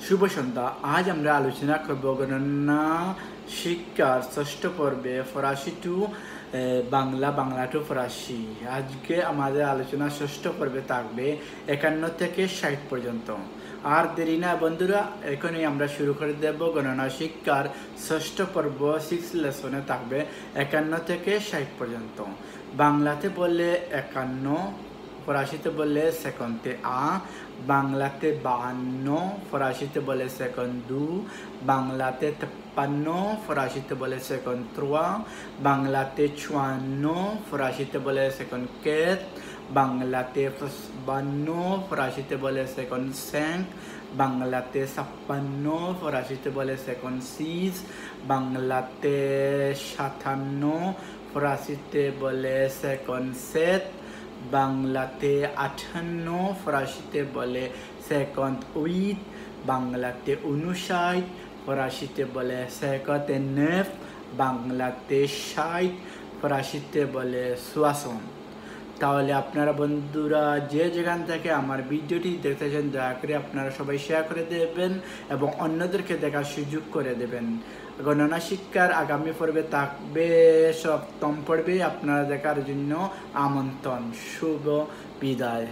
শুভ সন্ধ্যা। আজ আমরা আলোচনা করব গণনা শিক্ষার ষষ্ঠ পর্বে ফরাসি টু বাংলা টু ফরাসি। আজকে আমাদের আলোচনা ষষ্ঠ পর্বে থাকবে 51 থেকে 60 পর্যন্ত। আর দেরি না বন্ধুরা, এখনই আমরা শুরু করে দেব। গণনা শিক্ষার ষষ্ঠ পর্ব 6 লেসনে থাকবে 51 থেকে 60 পর্যন্ত। বাংলাতে বললে 51, ফরাসিতে বললে 51, বাংলাতে 52, ফরাসিতে বলে 52, বাংলাতে 53, ফরাসিতে বলে 53, বাংলাতে 54, ফরাসিতে বলে 54, বাংলাতে 52, ফরাসিতে বলে 55, বাংলাতে 56, ফরাসিতে বলে 56, বাংলাতে 57, ফরাসিতে বলে 57, বাংলাতে 58, ফরাসিতে বলে 58, বাংলাতে 59, ফরাসিতে বলে 59, বাংলাতে 60, ফরাসিতে বলে 60। তাহলে আপনারা বন্ধুরা যে যেখান থেকে আমার ভিডিওটি দেখতেছেন দয়া করে আপনারা সবাই শেয়ার করে দেবেন এবং অন্যদেরকে দেখার সুযোগ করে দেবেন। গণনা শিক্ষার আগামী পর্বে থাকবে সপ্তম পর্বে, আপনারা দেখার জন্য আমন্ত্রণ। শুভ বিদায়।